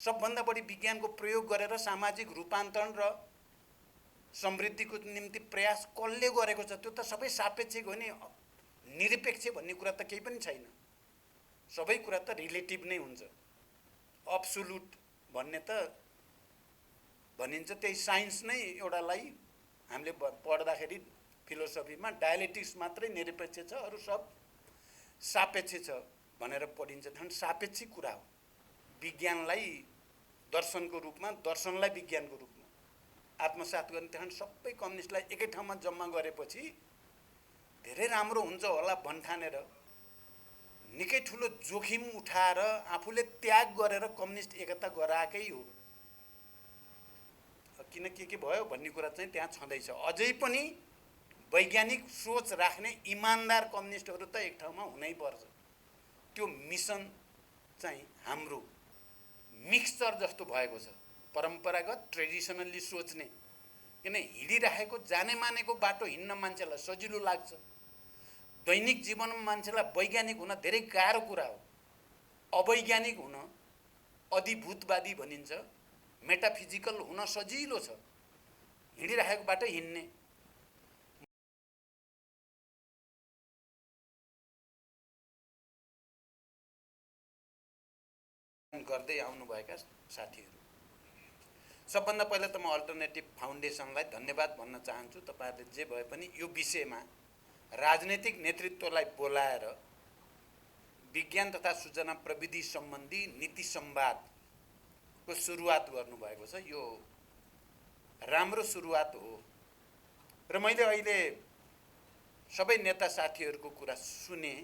सबभन्दा बढी विज्ञानको प्रयोग गरेर सामाजिक रूपान्तरण र समृद्धिको निम्ति प्रयास कसले गरेको छ? त्यो त सबै सापेक्षिक हो नि, निरपेक्ष भन्ने कुरा त केही पनि छैन। सबै कुरा त रिलेटिभ नै हुन्छ। अब्सोल्युट भन्ने त भनिन्छ, त्यही साइन्स नै एउटालाई हामीले पढ्दाखेरि फिलोसफीमा डायलेक्टिक्स मात्रै निरपेक्ष छ, अरू सब सापेक्ष छ भनेर पढिन्छ। झन् सापेक्षिक कुरा हो। विज्ञानलाई दर्शनको रूपमा, दर्शनलाई विज्ञानको रूपमा आत्मसात गर्ने, त्यहाँ सबै कम्युनिस्टलाई एकै ठाउँमा जम्मा गरेपछि धेरै राम्रो हुन्छ होला भन्ठानेर निकै ठुलो जोखिम उठाएर आफूले त्याग गरेर कम्युनिस्ट एकता गराएकै हो। किन के भयो भन्ने कुरा चाहिँ त्यहाँ छँदैछ। अझै पनि वैज्ञानिक सोच राख्ने इमान्दार कम्युनिस्टहरू त एक ठाउँमा हुनैपर्छ। त्यो मिसन चाहिँ हाम्रो मिक्सचर जस्तो भएको छ। परम्परागत ट्रेडिसनल्ली सोच्ने, किन हिँडिरहेको जाने मानेको बाटो हिँड्न मान्छेलाई सजिलो लाग्छ। दैनिक जीवनमा मान्छेलाई वैज्ञानिक हुन धेरै गाह्रो कुरा हो। अवैज्ञानिक हुन, अधिभूतवादी भनिन्छ, मेटाफिजिकल हुन सजिलो छ। हिँडिरहेको बाटो हिँड्ने, गर्दै आउनुभएका साथीहरू, सबभन्दा पहिला त म अल्टरनेटिभ फाउन्डेसनलाई धन्यवाद भन्न चाहन्छु। तपाईहरुले जे भए पनि यो विषयमा राजनैतिक नेतृत्वलाई बोलाएर विज्ञान तथा सूचना प्रविधि सम्बन्धी नीति संवादको सुरुवात गर्नुभएको छ। यो राम्रो सुरुवात हो र मैले अहिले सबै नेता साथीहरूको कुरा सुने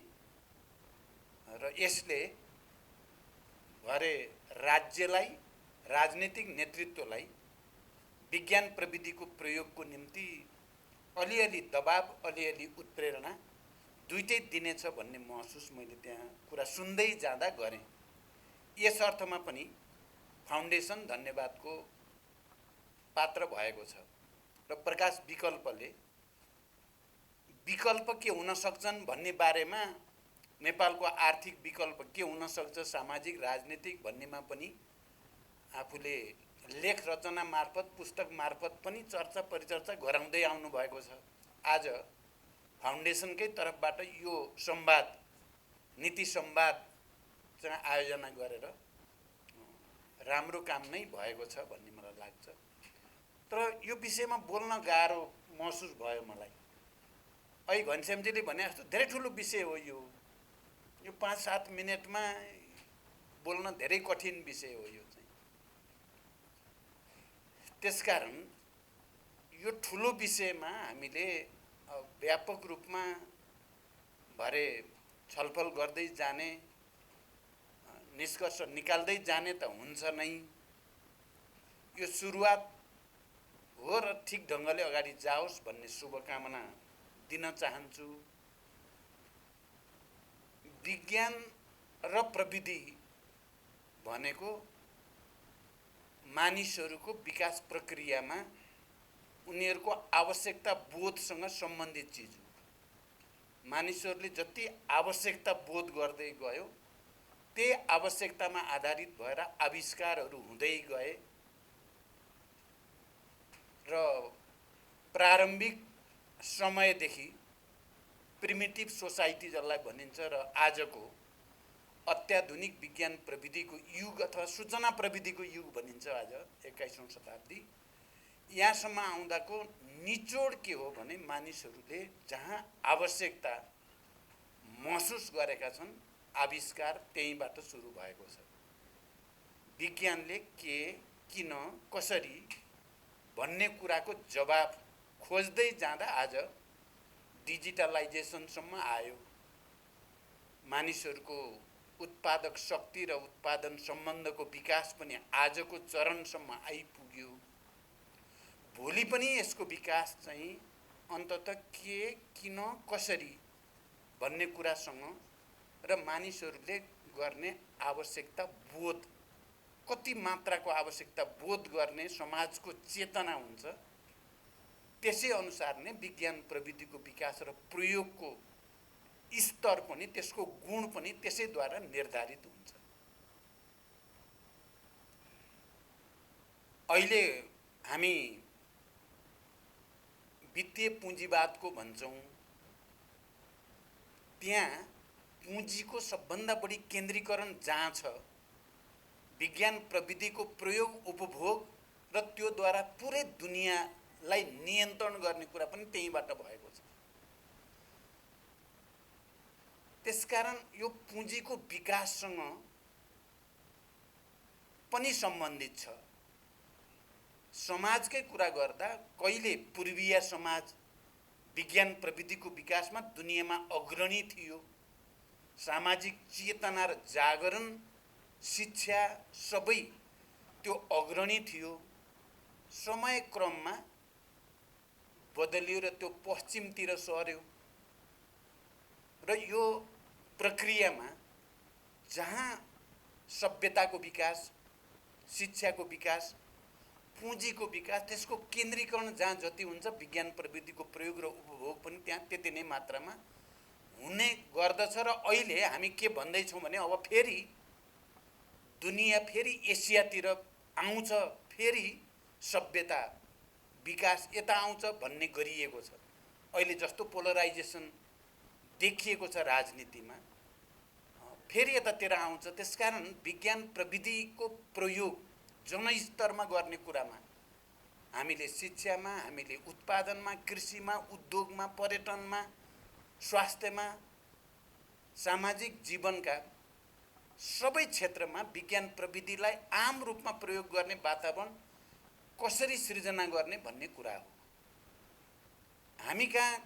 र यसले भरे राज्यलाई, राजनीतिक नेतृत्वलाई विज्ञान प्रविधिको प्रयोगको निम्ति अलिअलि दबाब, अलिअलि उत्प्रेरणा दुईटै दिनेछ भन्ने महसुस मैले त्यहाँ कुरा सुन्दै जाँदा गरेँ। यस अर्थमा पनि फाउन्डेसन धन्यवादको पात्र भएको छ र प्रकाश विकल्पले विकल्प के हुन सक्छन् भन्ने बारेमा, नेपालको आर्थिक विकल्प के हुन सक्छ, सामाजिक राजनीतिक भन्नेमा पनि आफूले लेख रचना मार्फत, पुस्तक मार्फत पनि चर्चा परिचर्चा गराउँदै आउनु भएको छ। आज फाउन्डेसनकै तर्फबाट यो संवाद, नीति संवाद चाहिँ आयोजना गरेर राम्रो काम नै भएको छ भन्ने मलाई लाग्छ। तर यो विषयमा बोल्न गाह्रो महसुस भयो मलाई। अहिले घनश्यामजीले भने जस्तो धेरै ठुलो विषय हो यो 5-7 मिनटमा बोल्न धेरै कठिन विषय हो यो चाहिँ। त्यसकारण यो ठुलो विषयमा हामीले व्यापक रूपमा भरे छलफल गर्दै जाने, निष्कर्ष निकाल्दै जाने त हुन्छ नै। यो सुरुवात हो र ठिक ढङ्गले अगाडि जाओस् भन्ने शुभकामना दिन चाहन्छु। विज्ञान र प्रविधि भनेको मानिसहरूको विकास प्रक्रियामा उनीहरूको आवश्यकता बोधसँग सम्बन्धित चिज हो। मानिसहरूले जति आवश्यकता बोध गर्दै गयो, त्यही आवश्यकतामा आधारित भएर आविष्कारहरू हुँदै गए र प्रारम्भिक समयदेखि प्रिमिटिभ सोसाइटी जसलाई भनिन्छ र आजको अत्याधुनिक विज्ञान प्रविधिको युग अथवा सूचना प्रविधिको युग भनिन्छ आज 21औं शताब्दी, यहाँसम्म आउँदाको निचोड के हो भने मानिसहरूले जहाँ आवश्यकता महसुस गरेका छन्, आविष्कार त्यहीँबाट सुरु भएको छ। विज्ञानले के, किन, कसरी भन्ने कुराको जवाब खोज्दै जाँदा आज डिजिटलाइजेसनसम्म आयो। मानिसहरूको उत्पादक शक्ति र उत्पादन सम्बन्धको विकास पनि आजको चरणसम्म आइपुग्यो। भोलि पनि यसको विकास चाहिँ अन्ततः के, किन, कसरी भन्ने कुरासँग र मानिसहरूले गर्ने आवश्यकता बोध, कति मात्राको आवश्यकता बोध गर्ने समाजको चेतना हुन्छ, त्यसै अनुसार नै विज्ञान प्रविधिको विकास र प्रयोगको स्तर पनि, त्यसको गुण पनि त्यसैद्वारा निर्धारित हुन्छ। अहिले हामी वित्तीय पुँजीवादको भन्छौँ, त्यहाँ पुँजीको सबभन्दा बढी केन्द्रीकरण जहाँ छ, विज्ञान प्रविधिको प्रयोग उपभोग र त्योद्वारा पुरै दुनियाँलाई नियन्त्रण गर्ने कुरा पनि त्यहीँबाट भएको छ। त्यसकारण यो पुँजीको विकाससँग पनि सम्बन्धित छ। समाजकै कुरा गर्दा कहिले पूर्वीय समाज विज्ञान प्रविधिको विकासमा दुनियाँमा अग्रणी थियो। सामाजिक चेतना र जागरण, शिक्षा सबै त्यो अग्रणी थियो। समय क्रममा बदलियो र त्यो पश्चिमतिर सर्यो र यो प्रक्रियामा जहाँ सभ्यताको विकास, शिक्षाको विकास, पुँजीको विकास, त्यसको केन्द्रीकरण जहाँ जति हुन्छ, विज्ञान प्रविधिको प्रयोग र उपभोग पनि त्यहाँ त्यति नै मात्रामा हुने गर्दछ। र अहिले हामी के भन्दैछौँ भने अब फेरि दुनियाँ फेरि एसियातिर आउँछ, फेरि सभ्यता विकास यता आउँछ भन्ने गरिएको छ। अहिले जस्तो पोलराइजेसन देखिएको छ राजनीतिमा, फेरि यतातिर आउँछ। त्यसकारण विज्ञान प्रविधिको प्रयोग जनस्तरमा गर्ने कुरामा हामीले शिक्षामा, हामीले उत्पादनमा, कृषिमा, उद्योगमा, पर्यटनमा, स्वास्थ्यमा, सामाजिक जीवनका सबै क्षेत्रमा विज्ञान प्रविधिलाई आम रूपमा प्रयोग गर्ने वातावरण कसरी सृजना गर्ने भन्ने कुरा हो। हामी कहाँ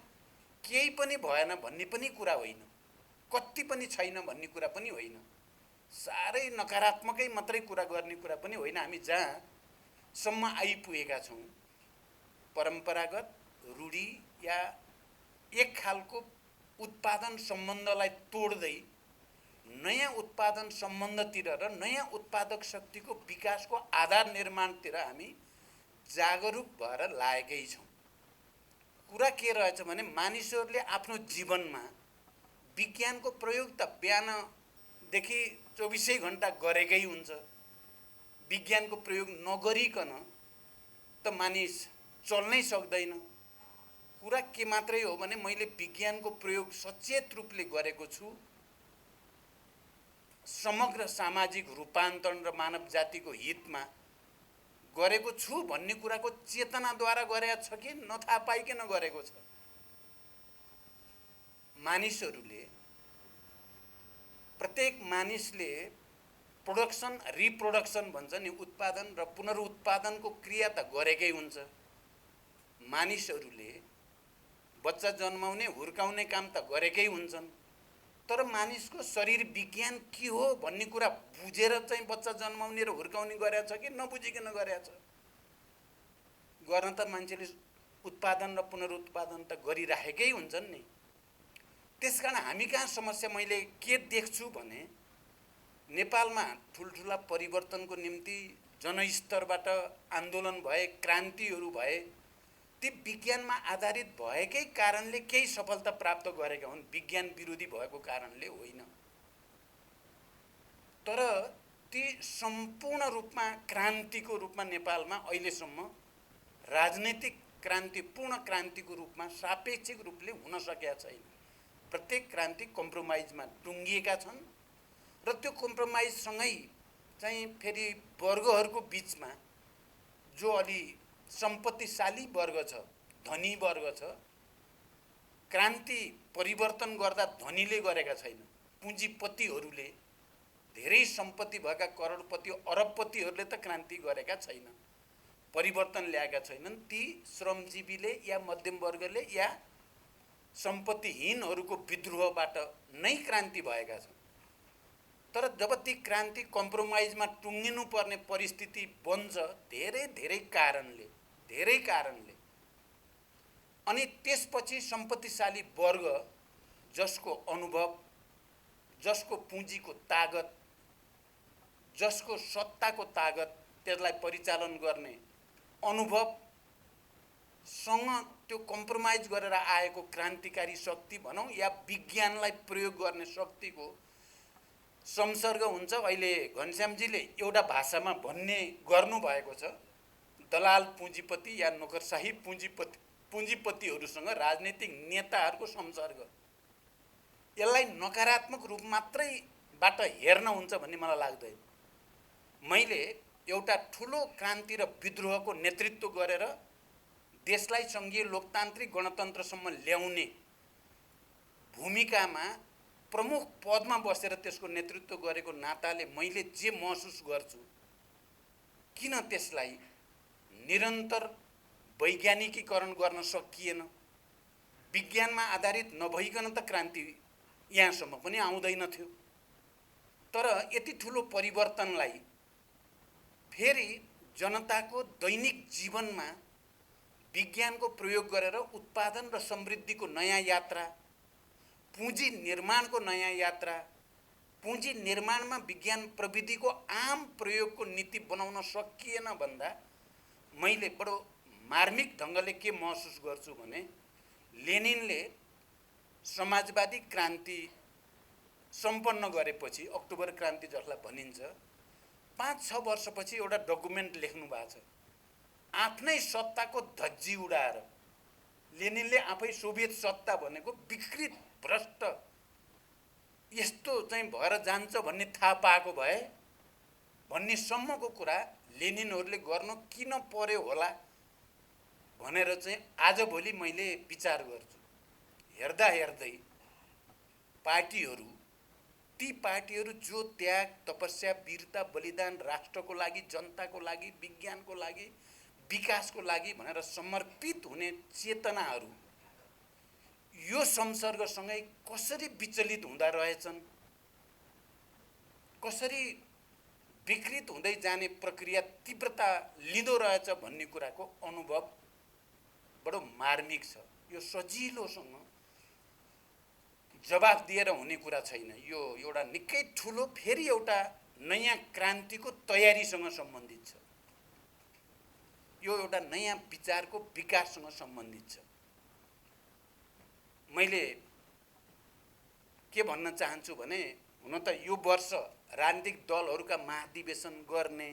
केही पनि भएन भन्ने पनि कुरा होइन, कति पनि छैन भन्ने कुरा पनि होइन, साह्रै नकारात्मकै मात्रै कुरा गर्ने कुरा पनि होइन। हामी जहाँसम्म आइपुगेका छौँ, परम्परागत रूढी या एक खालको उत्पादन सम्बन्धलाई तोड्दै नयाँ उत्पादन सम्बन्धतिर र नयाँ उत्पादक शक्तिको विकासको आधार निर्माणतिर हामी जागरुक भएर लागेकै छौँ। कुरा के रहेछ भने मानिसहरूले आफ्नो जीवनमा विज्ञानको प्रयोग त बिहानदेखि 24 घण्टा गरेकै हुन्छ। विज्ञानको प्रयोग नगरिकन त मानिस चल्नै सक्दैन। कुरा के मात्रै हो भने मैले विज्ञानको प्रयोग सचेत रूपले गरेको छु, समग्र सामाजिक रूपान्तरण र मानव जातिको हितमा गरेको छु भन्ने कुराको चेतनाद्वारा गरेको छ कि नथाहा पाइकन गरेको छ। मानिसहरूले, प्रत्येक मानिसले प्रोडक्सन रिप्रोडक्सन भन्छ नि, उत्पादन र पुनरुत्पादनको क्रिया त गरेकै हुन्छ। मानिसहरूले बच्चा जन्माउने, हुर्काउने काम त गरेकै हुन्छन्। तर मानिसको शरीर विज्ञान के हो भन्ने कुरा बुझेर चाहिँ बच्चा जन्माउने र हुर्काउने गरेछ कि नबुझिकन गरेछ? गर्न त मान्छेले उत्पादन र पुनरुत्पादन त गरिराखेकै हुन्छन् नि। त्यसकारण हामी कहाँ समस्या मैले के देख्छु भने नेपालमा ठुल्ठुला परिवर्तनको निम्ति जनस्तरबाट आन्दोलन भए, क्रान्तिहरू भए, ती विज्ञानमा आधारित भएकै कारणले केही सफलता प्राप्त गरेका हुन्, विज्ञान विरोधी भएको कारणले होइन। तर ती सम्पूर्ण रूपमा क्रान्तिको रूपमा नेपालमा अहिलेसम्म राजनीतिक क्रान्ति, पूर्ण क्रान्तिको रूपमा सापेक्षिक रूपले हुन सकेका छैन। प्रत्येक क्रान्ति कम्प्रोमाइजमा टुङ्गिएका छन् र त्यो कम्प्रोमाइजसँगै चाहिँ फेरि वर्गहरूको बिचमा जो अलि सम्पत्तिशाली वर्ग छ, धनी वर्ग छ, क्रान्ति परिवर्तन गर्दा धनीले गरेका छैन, पुँजीपतिहरूले, धेरै सम्पत्ति भएका करोडपति अरबपतिहरूले त क्रान्ति गरेका छैन, परिवर्तन ल्याएका छैनन्। ती श्रमजीवीले या मध्यम वर्गले या सम्पत्तिहीनहरूको विद्रोहबाट नै क्रान्ति भएका छन्। तर जब ती क्रान्ति कम्प्रोमाइजमा टुङ्गिनु पर्ने परिस्थिति बन्छ धेरै कारणले, अनि त्यसपछि सम्पत्तिशाली वर्ग जसको अनुभव, जसको पुँजीको तागत, जसको सत्ताको तागत, त्यसलाई परिचालन गर्ने अनुभवसँग त्यो कम्प्रोमाइज गरेर आएको क्रान्तिकारी शक्ति भनौँ या विज्ञानलाई प्रयोग गर्ने शक्तिको संसर्ग हुन्छ। अहिले घनश्यामजीले एउटा भाषामा भन्ने गर्नुभएको छ, दलाल पुँजीपति या नोकरशाही पुँजीपतिहरूसँग राजनीतिक नेताहरूको संसर्ग, यसलाई नकारात्मक रूप मात्रैबाट हेर्न हुन्छ भन्ने मलाई लाग्दैन। मैले एउटा ठुलो क्रान्ति र विद्रोहको नेतृत्व गरेर देशलाई सङ्घीय लोकतान्त्रिक गणतन्त्रसम्म ल्याउने भूमिकामा प्रमुख पदमा बसेर त्यसको नेतृत्व गरेको नाताले मैले जे महसुस गर्छु, किन त्यसलाई निरन्तर वैज्ञानिकीकरण गर्न सकिएन? विज्ञानमा आधारित नभइकन त क्रान्ति यहाँसम्म पनि आउँदैन थियो। तर यति ठुलो परिवर्तनलाई फेरि जनताको दैनिक जीवनमा विज्ञानको प्रयोग गरेर उत्पादन र समृद्धिको नयाँ यात्रा, पुँजी निर्माणको नयाँ यात्रा, पुँजी निर्माणमा विज्ञान प्रविधिको आम प्रयोगको नीति बनाउन सकिएन भन्दा मैले बडो मार्मिक ढङ्गले के महसुस गर्छु भने लेनिनले समाजवादी क्रान्ति सम्पन्न गरेपछि, अक्टोबर क्रान्ति जसलाई भनिन्छ, 5-6 वर्षपछि एउटा डकुमेन्ट लेख्नु भएको छ। आफ्नै सत्ताको धज्जी उडाएर लेनिनले आफै सोभियत सत्ता भनेको विकृत, भ्रष्ट, यस्तो चाहिँ भएर जान्छ भन्ने थाहा पाएको भए भन्ने सम्मको कुरा लेनिनहरूले गर्न किन पर्यो होला भनेर चाहिँ आजभोलि मैले विचार गर्छु। हेर्दा हेर्दै ती पार्टीहरू जो त्याग, तपस्या, वीरता, बलिदान राष्ट्रको लागि, जनताको लागि, विज्ञानको लागि, विकासको लागि भनेर समर्पित हुने चेतनाहरू यो संसर्गसँगै कसरी विचलित हुँदा रहेछन्, कसरी विकृत हुँदै जाने प्रक्रिया तीव्रता लिँदो रहेछ भन्ने कुराको अनुभव बडो मार्मिक छ। यो सजिलोसँग जवाफ दिएर हुने कुरा छैन। यो एउटा निकै ठुलो फेरि एउटा नयाँ क्रान्तिको तयारीसँग सम्बन्धित छ। यो एउटा नयाँ विचारको विकाससँग सम्बन्धित छ। मैले के भन्न चाहन्छु भने, हुन त यो वर्ष राजनीतिक दलहरूका महाधिवेशन गर्ने,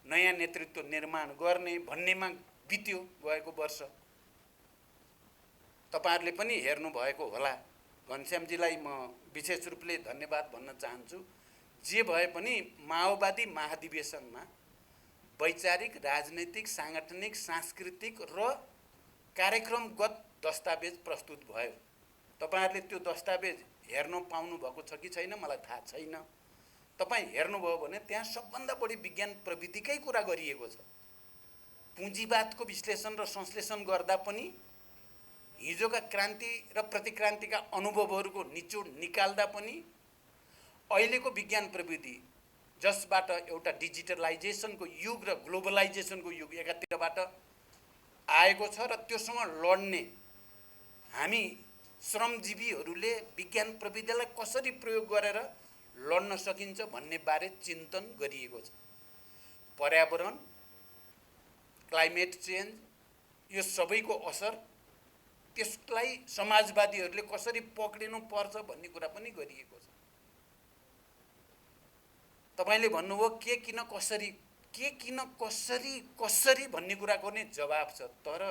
नयाँ नेतृत्व निर्माण गर्ने भन्नेमा बित्यो गएको वर्ष। तपाईहरुले पनि हेर्नु भएको होला। घनश्यामजीलाई म विशेष रूपले धन्यवाद भन्न चाहन्छु। जे भए पनि माओवादी महाधिवेशनमा वैचारिक, राजनैतिक, सांगठनिक, सांस्कृतिक र कार्यक्रमगत दस्तावेज प्रस्तुत भयो। तपाईहरुले त्यो दस्तावेज हेर्न पाउनु भएको छ कि छैन मलाई थाहा छैन। तपाई हेर्नुभयो भने त्यहाँ सबभन्दा बढी विज्ञान प्रविधिकै कुरा गरिएको छ। पुँजीवादको विश्लेषण र संश्लेषण गर्दा पनि, हिजोका क्रान्ति र प्रतिक्रान्तिका अनुभवहरूको निचोड निकाल्दा पनि, अहिलेको विज्ञान प्रविधि जसबाट एउटा डिजिटलाइजेसनको युग र ग्लोबलाइजेसनको युग एकातिरबाट आएको छ र त्योसँग लड्ने हामी श्रमजीवीहरूले विज्ञान प्रविधिलाई कसरी प्रयोग गरेर लड्न सकिन्छ भन्ने बारे चिन्तन गरिएको छ। पर्यावरण, क्लाइमेट चेन्ज, यो सबैको असर, त्यसलाई समाजवादीहरूले कसरी पक्रिनु पर्छ भन्ने कुरा पनि गरिएको छ। तपाईले भन्नुभयो के किन कसरी भन्ने कुराको नै जवाब छ। तर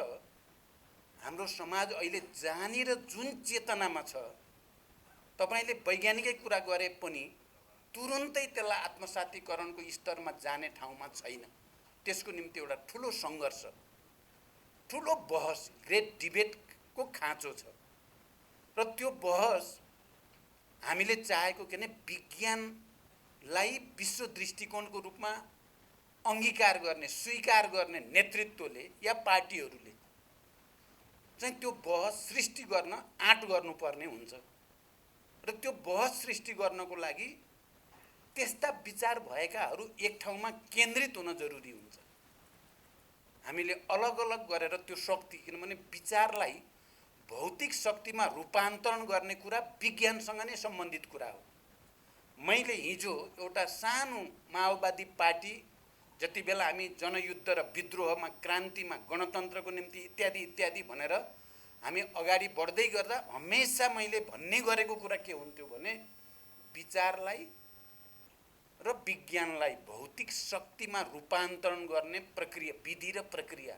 हाम्रो समाज अहिले जहाँनिर जुन चेतनामा छ, तपाईले वैज्ञानिकै कुरा गरे पनि तुरुन्तै त्यसलाई आत्मसातीकरणको स्तरमा जाने ठाउँमा छैन। त्यसको निम्ति एउटा ठुलो सङ्घर्ष, ठुलो बहस, ग्रेट डिबेटको खाँचो छ। र त्यो बहस हामीले चाहेको के भने विज्ञानलाई विश्व दृष्टिकोणको रूपमा अंगीकार गर्ने, स्वीकार गर्ने नेतृत्वले या पार्टीहरूले चाहिँ त्यो बहस सृष्टि गर्न आँट गर्नुपर्ने हुन्छ। र त्यो बहस सृष्टि गर्नको लागि त्यस्ता विचार भएकाहरू एक ठाउँमा केन्द्रित हुन जरुरी हुन्छ। हामीले अलग अलग गरेर त्यो शक्ति, किनभने विचारलाई भौतिक शक्तिमा रूपान्तरण गर्ने कुरा विज्ञानसँग नै सम्बन्धित कुरा हो। मैले हिजो एउटा सानो माओवादी पार्टी, जति बेला हामी जनयुद्ध र विद्रोहमा, क्रान्तिमा, गणतन्त्रको निम्ति इत्यादि इत्यादि भनेर हामी अगाडि बढ्दै गर्दा हमेशा मैले भन्ने गरेको कुरा के हुन्थ्यो भने विचारलाई र विज्ञानलाई भौतिक शक्तिमा रूपान्तरण गर्ने प्रक्रिया, विधि र प्रक्रिया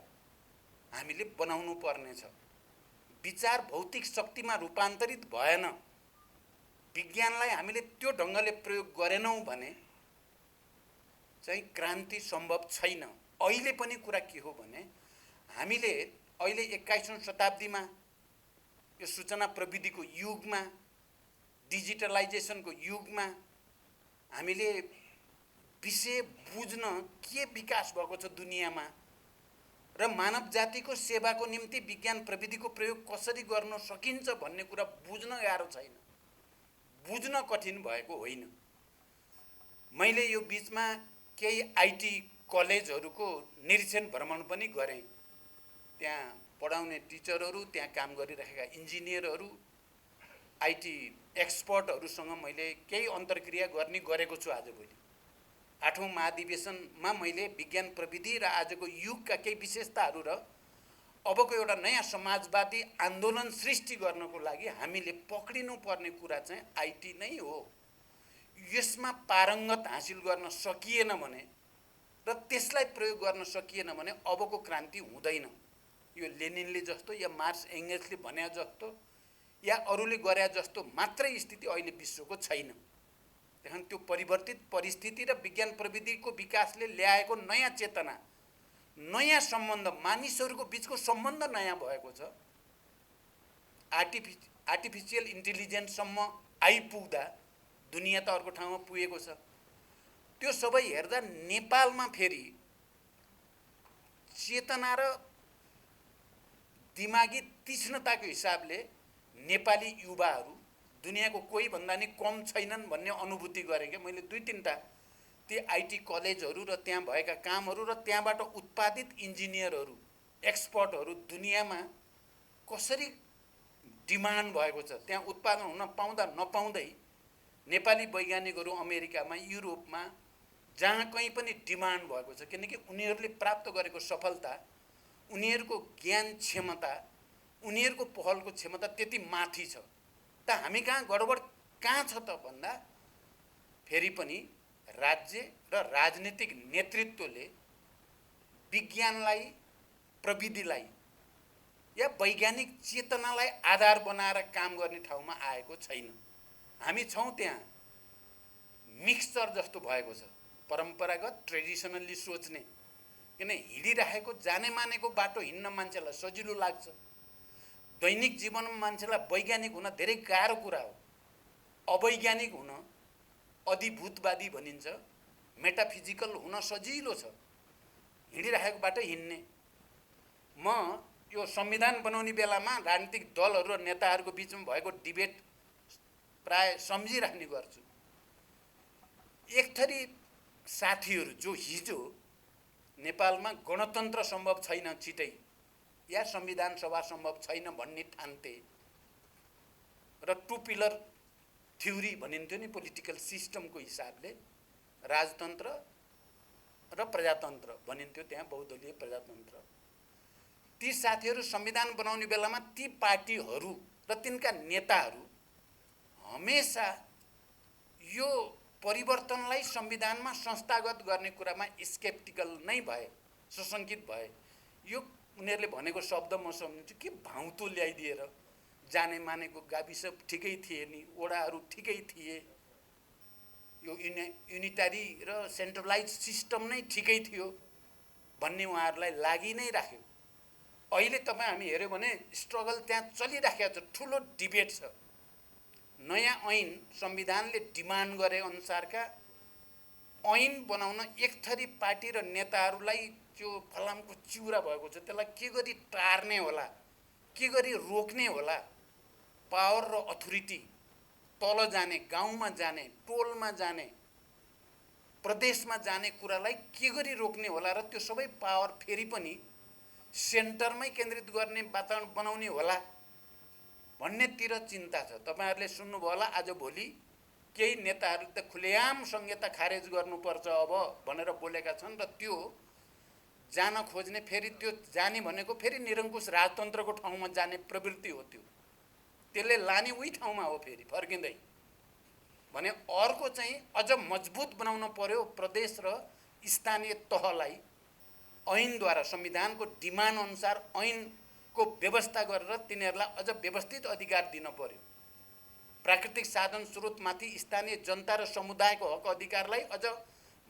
हामीले बनाउनु पर्नेछ। विचार भौतिक शक्तिमा रूपान्तरित भएन, विज्ञानलाई हामीले त्यो ढङ्गले प्रयोग गरेनौँ भने चाहिँ क्रान्ति सम्भव छैन। अहिले पनि कुरा के हो भने हामीले अहिले 21औं शताब्दीमा यो सूचना प्रविधिको युगमा, डिजिटलाइजेसनको युगमा हामीले विषय बुझ्न के विकास भएको छ दुनियाँमा र मानव जातिको सेवाको निम्ति विज्ञान प्रविधिको प्रयोग कसरी गर्न सकिन्छ भन्ने कुरा बुझ्न गाह्रो छैन, बुझ्न कठिन भएको होइन। मैले यो बीचमा केही आईटी कलेजहरूको निरीक्षण भ्रमण पनि गरेँ। त्यहाँ पढाउने टिचरहरू, त्यहाँ काम गरिरहेका इन्जिनियरहरू, आईटी एक्सपर्टहरूसँग मैले केही अन्तर्क्रिया गरेको छु। आजभोलि 8औं महाधिवेशनमा मैले विज्ञान प्रविधि र आजको युगका केही विशेषताहरू र अबको एउटा नयाँ समाजवादी आन्दोलन सृष्टि गर्नको लागि हामीले पक्रिनु पर्ने कुरा चाहिँ आईटी नै हो। यसमा पारङ्गत हासिल गर्न सकिएन भने र त्यसलाई प्रयोग गर्न सकिएन भने अबको क्रान्ति हुँदैन। यो लेनिनले जस्तो या मार्क्स एङ्गल्सले भने जस्तो या अरूले गरे जस्तो मात्रै स्थिति अहिले विश्वको छैन। त्यहाँ त्यो परिवर्तित परिस्थिति र विज्ञान प्रविधिको विकासले ल्याएको नयाँ चेतना, नयाँ सम्बन्ध, मानिसहरूको बिचको सम्बन्ध नयाँ भएको छ। आर्टिफिसियल इन्टेलिजेन्ससम्म आइपुग्दा दुनियाँ त अर्को ठाउँमा पुगेको छ। त्यो सबै हेर्दा नेपालमा फेरि चेतना र दिमागी तीक्ष्णताको हिसाबले नेपाली युवाहरू दुनियाँको कोही भन्दा नि कम छैनन् भन्ने अनुभूति गरेँ कि मैले। 2-3टा ती आईटी कलेजहरू र त्यहाँ भएका कामहरू र त्यहाँबाट उत्पादित इन्जिनियरहरू, एक्सपर्टहरू दुनियाँमा कसरी डिमान्ड भएको छ। त्यहाँ उत्पादन हुन पाउँदा नपाउँदै नेपाली वैज्ञानिकहरू अमेरिकामा, युरोपमा, जहाँ कहीँ पनि डिमान्ड भएको छ। किनकि उनीहरूले प्राप्त गरेको सफलता, उनीहरूको ज्ञान क्षमता, उनीहरूको पहलको क्षमता त्यति माथि छ। त हामी कहाँ गडबड कहाँ छ त भन्दा फेरि पनि राज्य र राजनीतिक नेतृत्वले विज्ञानलाई, प्रविधिलाई या वैज्ञानिक चेतनालाई आधार बनाएर काम गर्ने ठाउँमा आएको छैन। हामी छौँ त्यहाँ मिक्सचर जस्तो भएको छ, परम्परागत ट्रेडिसनल्ली सोच्ने। किन हिँडिरहेको जाने मानेको बाटो हिँड्न मान्छेलाई सजिलो लाग्छ। दैनिक जीवनमा मान्छेलाई वैज्ञानिक हुन धेरै गाह्रो कुरा हो। अवैज्ञानिक हुन अधिभूतवादी भनिन्छ, मेटाफिजिकल हुन सजिलो छ, हिँडिरहेको बाटो हिँड्ने। म यो संविधान बनाउने बेलामा राजनीतिक दलहरू र नेताहरूको बिचमा भएको डिबेट प्राय सम्झिराख्ने गर्छु। एक थरी साथीहरू जो हिजो नेपालमा गणतन्त्र सम्भव छैन छिटै या संविधान सभा सम्भव छैन भन्ने ठान्थे र 2 पिलर थ्योरी भनिन्थ्यो नि पोलिटिकल सिस्टमको हिसाबले, राजतन्त्र र प्रजातन्त्र भनिन्थ्यो, त्यहाँ बहुदलीय प्रजातन्त्र। ती साथीहरू संविधान बनाउने बेलामा ती पार्टीहरू र तिनका नेताहरू हमेशा यो परिवर्तनलाई संविधानमा संस्थागत गर्ने कुरामा स्केप्टिकल नै भए, सशङ्कित भए। यो उनीहरूले भनेको शब्द म सम्झिन्छु कि भाउतो ल्याइदिएर जाने मानेको गाविस ठिकै थिए नि, वडाहरू ठिकै थिए, यो युनिटारी र सेन्ट्रलाइज सिस्टम नै ठिकै थियो भन्ने उहाँहरूलाई लागि नै राख्यो। अहिले तपाईँ हामी हेऱ्यौँ भने स्ट्रगल त्यहाँ चलिराखेको छ, ठुलो डिबेट छ। नयाँ ऐन संविधानले डिमान्ड गरे अनुसारका ऐन बनाउन एक थरी पार्टी र नेताहरूलाई त्यो फलामको चिउरा भएको छ, त्यसलाई के गरी टार्ने होला, के गरी रोक्ने होला, पावर र अथोरिटी तल जाने, गाउँमा जाने, टोलमा जाने, प्रदेशमा जाने कुरालाई के गरी रोक्ने होला र त्यो सबै पावर फेरि पनि सेन्टरमै केन्द्रित गर्ने वातावरण बनाउने होला भन्नेतिर चिन्ता छ। तपाईहरुले सुन्नुभयो होला आजभोलि केही नेताहरूले त खुलेआम संहिता खारेज गर्नुपर्छ अब भनेर बोलेका छन् र त्यो जान खोज्ने, फेरि त्यो जाने भनेको फेरि निरङ्कुश राजतन्त्रको ठाउँमा जाने प्रवृत्ति हो। त्यसले लाने उही ठाउँमा हो फेरि फर्किँदै भने अर्को चाहिँ अझ मजबुत बनाउन पर्यो प्रदेश र स्थानीय तहलाई ऐनद्वारा संविधानको डिमान्ड अनुसार ऐनको व्यवस्था गरेर तिनीहरूलाई अझ व्यवस्थित अधिकार दिन पर्यो। प्राकृतिक साधन स्रोतमाथि स्थानीय जनता र समुदायको हक अधिकारलाई अझ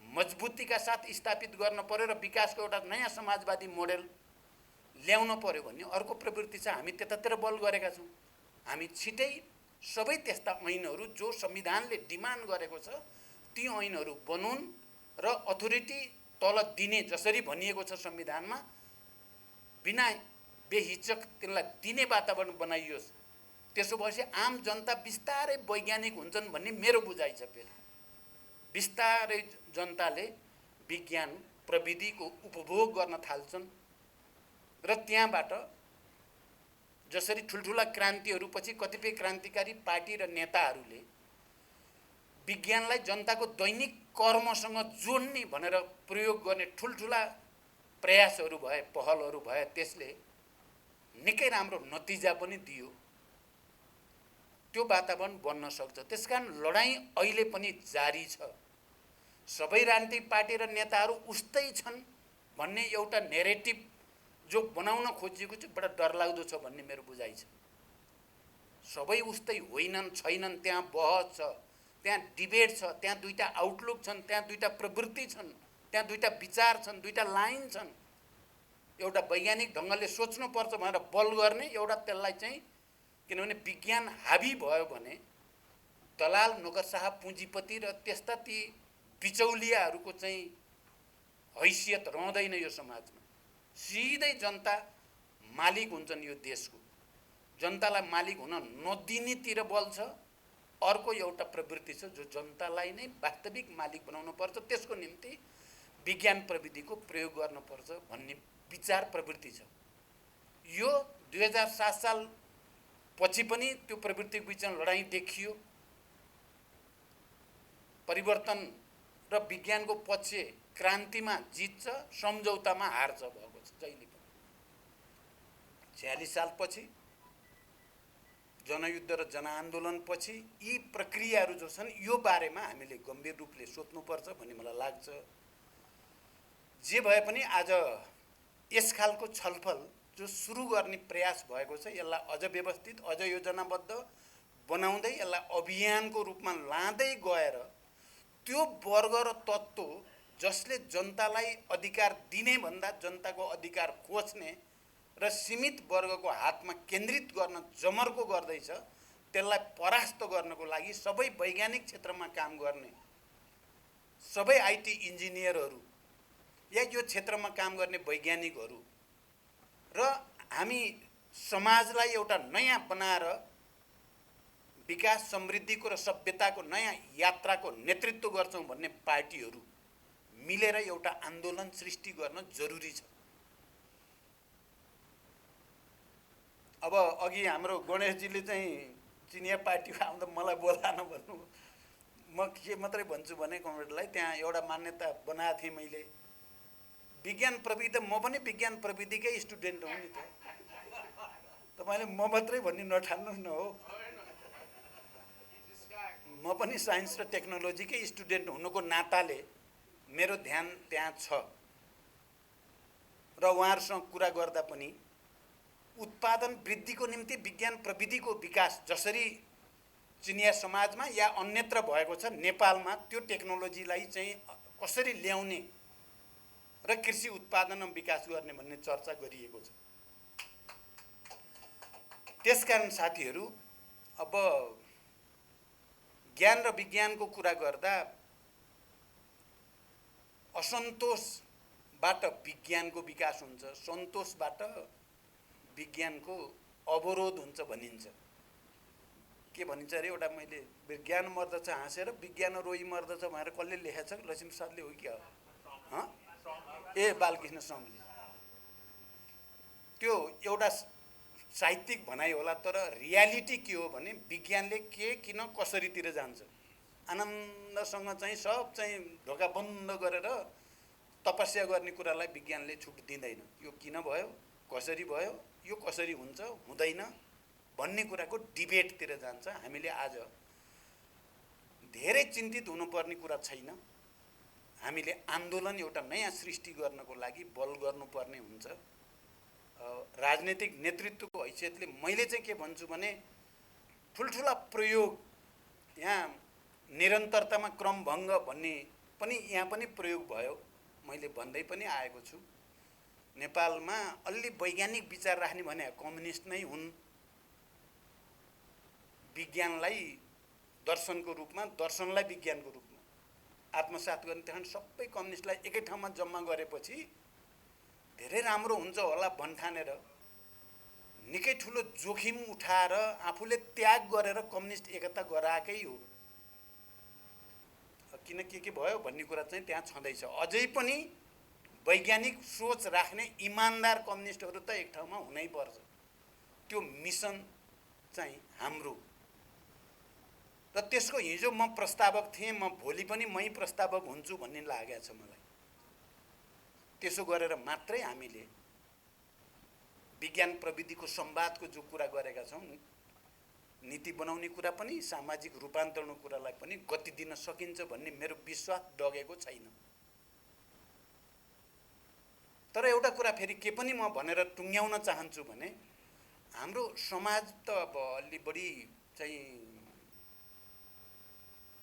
मजबुतीका साथ स्थापित गर्न पर्यो र विकासको एउटा नयाँ समाजवादी मोडेल ल्याउन पर्यो भन्ने अर्को प्रवृत्ति छ। हामी त्यतातिर बल गरेका छौँ। हामी छिटै सबै त्यस्ता ऐनहरू जो संविधानले डिमान्ड गरेको छ ती ऐनहरू बनुन् र अथोरिटी तल दिने जसरी भनिएको छ संविधानमा बिना बेहिचक तिनलाई दिने वातावरण बनाइयोस्। त्यसो भएपछि आम जनता बिस्तारै वैज्ञानिक हुन्छन् भन्ने मेरो बुझाइ छ। फेरि बिस्तारै जनताले विज्ञान प्रविधिको उपभोग गर्न थाल्छन् र त्यहाँबाट जसरी ठुल्ठुला क्रान्तिहरूपछि कतिपय क्रान्तिकारी पार्टी र नेताहरूले विज्ञानलाई जनताको दैनिक कर्मसँग जोड्ने भनेर प्रयोग गर्ने ठुल्ठुला प्रयासहरू भए, पहलहरू भए, त्यसले निकै राम्रो नतिजा पनि दियो। त्यो वातावरण बन्न सक्छ। त्यसकारण लडाईँ अहिले पनि जारी छ। सबै राजनीतिक पार्टी र नेताहरू उस्तै छन् भन्ने एउटा नेरेटिभ जो बनाउन खोजिएको छ बडा डरलाग्दो छ भन्ने मेरो बुझाइ छ। सबै उस्तै होइनन्, छैनन्। त्यहाँ बहस छ, त्यहाँ डिबेट छ, त्यहाँ दुईटा आउटलुक छन्, त्यहाँ दुईटा प्रवृत्ति छन्, त्यहाँ दुईटा विचार छन्, दुईटा लाइन छन्। एउटा वैज्ञानिक ढङ्गले सोच्नुपर्छ भनेर बल गर्ने, एउटा त्यसलाई चाहिँ किनभने विज्ञान हावी भयो भने दलाल नोकरशाह पुँजीपति र त्यस्ता ती बिचौलियाहरूको चाहिँ हैसियत रहँदैन यो समाजमा। सिधै जनता मालिक हुन्छन् यो देशको। जनतालाई मालिक हुन नदिनेतिर बल छ। अर्को एउटा प्रवृत्ति छ जो जनतालाई नै वास्तविक मालिक बनाउनु पर्छ, त्यसको निम्ति विज्ञान प्रविधिको प्रयोग गर्नुपर्छ भन्ने विचार प्रवृत्ति छ। यो 2007 साल पछि पनि त्यो प्रवृत्तिको बिचमा लडाईँ देखियो। परिवर्तन र विज्ञानको पक्ष क्रान्तिमा जित्छ, सम्झौतामा हार्छ भएको छ जहिले पनि। 46 सालपछि जनयुद्ध र जनआन्दोलनपछि यी प्रक्रियाहरू जो छन् यो बारेमा हामीले गम्भीर रूपले सोच्नुपर्छ भन्ने मलाई लाग्छ। जे भए पनि आज यस खालको छलफल जो सुरु गर्ने प्रयास भएको छ यसलाई अझ व्यवस्थित, अझ योजनाबद्ध बनाउँदै यसलाई अभियानको रूपमा लाँदै गएर त्यो वर्ग र तत्त्व जसले जनतालाई अधिकार दिने भन्दा जनताको अधिकार खोज्ने र सीमित वर्गको हातमा केन्द्रित गर्न जमर्को गर्दैछ त्यसलाई परास्त गर्नको लागि सबै वैज्ञानिक क्षेत्रमा काम गर्ने सबै आईटी इन्जिनियरहरू या यो क्षेत्रमा काम गर्ने वैज्ञानिकहरू र हामी समाजलाई एउटा नयाँ बनाएर विकास समृद्धिको र सभ्यताको नयाँ यात्राको नेतृत्व गर्छौं भन्ने पार्टीहरू मिलेर एउटा आन्दोलन सृष्टि गर्न जरुरी छ। अब अघि हाम्रो गणेशजीले चाहिँ चिनिया पार्टीमा आउँदा मलाई बोलान भन्नु, म के मात्रै भन्छु भने कमरेडलाई त्यहाँ एउटा मान्यता बनाएको थिएँ मैले। विज्ञान प्रविधि, म पनि विज्ञान प्रविधिकै स्टुडेन्ट हुँ नि त। तपाईले म मात्रै भन्ने नठान्नुहोस् न हो। म पनि साइन्स र टेक्नोलोजीकै स्टुडेन्ट हुनुको नाताले मेरो ध्यान त्यहाँ छ र उहाँहरूसँग कुरा गर्दा पनि उत्पादन वृद्धिको निम्ति विज्ञान प्रविधिको विकास जसरी चिनिया समाजमा या अन्यत्र भएको छ, नेपालमा त्यो टेक्नोलोजीलाई चाहिँ कसरी ल्याउने र कृषि उत्पादन विकास गर्ने भन्ने चर्चा गरिएको छ। त्यसकारण साथीहरू, अब ज्ञान र विज्ञानको कुरा गर्दा असन्तोषबाट विज्ञानको विकास हुन्छ, सन्तोषबाट विज्ञानको अवरोध हुन्छ भनिन्छ। के भनिन्छ अरे एउटा मैले विज्ञान मर्दछ हाँसेर विज्ञान रोइ मर्दछ भनेर कसले लेखेछ? लक्ष्मी प्रसादले हो कि ए बालकृष्ण समले। त्यो एउटा साहित्यिक भनाइ होला, तर रियालिटी के हो भने विज्ञानले के किन कसरीतिर जान्छ। आनन्दसँग चाहिँ सब चाहिँ ढोका बन्द गरेर तपस्या गर्ने कुरालाई विज्ञानले छुट दिँदैन। यो किन भयो, कसरी भयो, यो कसरी हुन्छ हुँदैन भन्ने कुराको डिबेटतिर जान्छ। हामीले आज धेरै चिन्तित हुनुपर्ने कुरा छैन। हामीले आन्दोलन एउटा नयाँ सृष्टि गर्नको लागि बल गर्नुपर्ने हुन्छ। राजनीतिक नेतृत्वको हैसियतले मैले चाहिँ के भन्छु भने ठुल्ठुला प्रयोग यहाँ निरन्तरतामा क्रमभङ्ग भन्ने पनि यहाँ पनि प्रयोग भयो। मैले भन्दै पनि आएको छु, नेपालमा अलि वैज्ञानिक विचार राख्ने भने कम्युनिस्ट नै हुन्। विज्ञानलाई दर्शनको रूपमा, दर्शनलाई विज्ञानको रूपमा आत्मसात गर्ने त्यहाँ सबै कम्युनिस्टलाई एकै ठाउँमा जम्मा गरेपछि धेरै राम्रो हुन्छ होला भन्ठानेर निकै ठुलो जोखिम उठाएर आफूले त्याग गरेर कम्युनिस्ट एकता गराएकै हो। किन के भयो भन्ने कुरा चाहिँ त्यहाँ छँदैछ। अझै पनि वैज्ञानिक सोच राख्ने इमान्दार कम्युनिस्टहरू त एक ठाउँमा हुनै पर्छ। त्यो मिसन चाहिँ हाम्रो र त्यसको हिजो म प्रस्तावक थिएँ, म भोलि पनि मै प्रस्तावक हुन्छु भन्ने लागेको छ मलाई। त्यसो गरेर मात्रै हामीले विज्ञान प्रविधिको संवादको जो कुरा गरेका छौँ, नीति बनाउने कुरा पनि सामाजिक रूपान्तरणको कुरालाई पनि गति दिन सकिन्छ भन्ने मेरो विश्वास डगेको छैन। तर एउटा कुरा फेरि के पनि म भनेर टुङ्ग्याउन चाहन्छु भने हाम्रो समाज त अब अलि बढी चाहिँ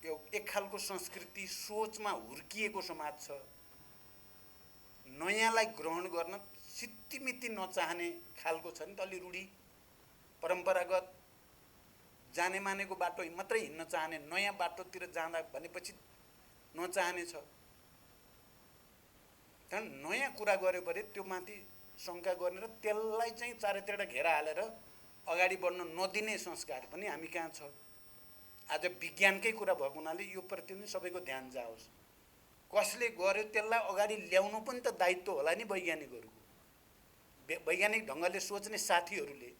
यो एक खालको संस्कृति सोचमा हुर्किएको समाज छ। नयाँलाई ग्रहण गर्न सित्तिमिति नचाहने खालको छ नि त, अलि रूढी परम्परागत जाने मानेको बाटो मात्रै हिँड्न चाहने, नयाँ बाटोतिर जाँदा भनेपछि नचाहने छ। कारण नयाँ कुरा गर्यो भने त्यो माथि शङ्का गर्ने र त्यसलाई चाहिँ चारैतिर घेरा हालेर अगाडि बढ्न नदिने संस्कार पनि हामी कहाँ छ। आज विज्ञानकै कुरा भएको हुनाले यो प्रति पनि सबैको ध्यान जाओस्। कसले गर्यो त्यसलाई अगाडि ल्याउनु पनि त दायित्व होला नि वैज्ञानिकहरूको। वैज्ञानिक ढङ्गले सोच्ने साथीहरूले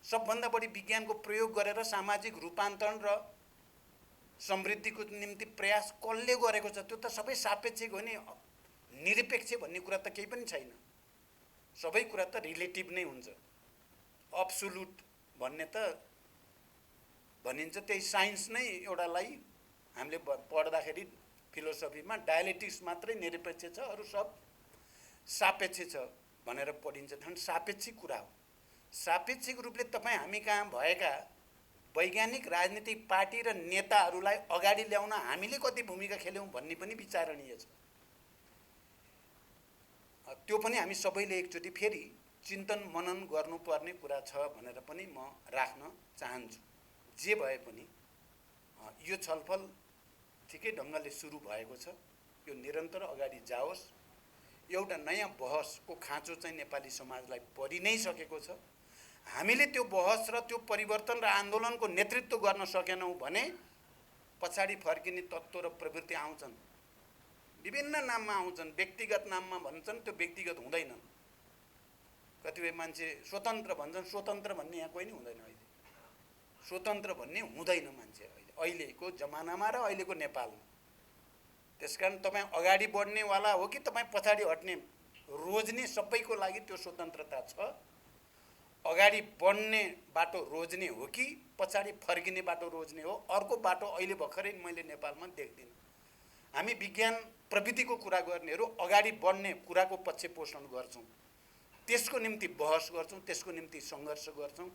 सबभन्दा बढी विज्ञानको प्रयोग गरेर सामाजिक रूपान्तरण र समृद्धिको निम्ति प्रयास कसले गरेको छ त्यो त सबै सापेक्षिक हो नि। निरपेक्ष भन्ने कुरा त केही पनि छैन। सबै कुरा त रिलेटिभ नै हुन्छ। अब्सोल्युट भन्ने त भनिन्छ, त्यही साइन्स नै एउटालाई हामीले पढ्दाखेरि फिलोसफीमा डायलेक्टिक्स मात्रै निरपेक्ष छ, अरू सब सापेक्ष छ भनेर पढिन्छ। झन् सापेक्षिक कुरा हो। सापेक्षिक रूपले तपाईँ हामी कहाँ भएका वैज्ञानिक राजनीतिक पार्टी र नेताहरूलाई अगाडि ल्याउन हामीले कति भूमिका खेल्यौँ भन्ने पनि विचारणीय छ। त्यो पनि हामी सबैले एकचोटि फेरि चिन्तन मनन गर्नुपर्ने कुरा छ भनेर पनि म राख्न चाहन्छु। जे भए पनि यो छलफल ठिकै ढङ्गले सुरु भएको छ, यो निरन्तर अगाडि जाओस्। एउटा नयाँ बहसको खाँचो चाहिँ नेपाली समाजलाई परि नै सकेको छ। हामीले त्यो बहस र त्यो परिवर्तन र आन्दोलनको नेतृत्व गर्न सकेनौँ भने पछाडि फर्किने तत्त्व र प्रवृत्ति आउँछन्। विभिन्न नाममा आउँछन्, व्यक्तिगत नाममा भन्छन्, त्यो व्यक्तिगत हुँदैनन्। कतिपय मान्छे स्वतन्त्र भन्छन्, स्वतन्त्र भन्ने यहाँ कोही नै हुँदैन। अहिले स्वतन्त्र भन्ने हुँदैन मान्छे अहिलेको जमानामा र अहिलेको नेपालमा। त्यसकारण तपाईँ अगाडि बढ्नेवाला हो कि तपाईँ पछाडि हट्ने रोज्ने, सबैको लागि त्यो स्वतन्त्रता छ। अगाडि बढ्ने बाटो रोज्ने हो कि पछाडि फर्किने बाटो रोज्ने हो, अर्को बाटो अहिले भर्खरै मैले नेपालमा देख्दिनँ। हामी विज्ञान प्रविधिको कुरा गर्नेहरू अगाडि बढ्ने कुराको पक्ष पोषण गर्छौँ, त्यसको निम्ति बहस गर्छौँ, त्यसको निम्ति सङ्घर्ष गर्छौँ।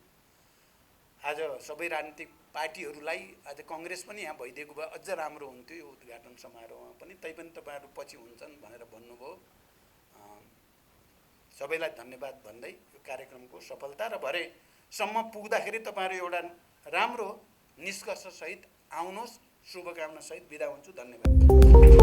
आज सबै राजनीतिक पार्टीहरूलाई आज कङ्ग्रेस पनि यहाँ भइदिएको भए अझ राम्रो हुन्थ्यो यो उद्घाटन समारोहमा पनि। तैपनि तपाईँहरू पछि हुन्छन् भनेर भन्नुभयो। सबैलाई धन्यवाद भन्दै यो कार्यक्रमको सफलता र भरेसम्म पुग्दाखेरि तपाईँहरू एउटा राम्रो निष्कर्षसहित आउनुहोस्। शुभकामनासहित बिदा हुन्छु। धन्यवाद।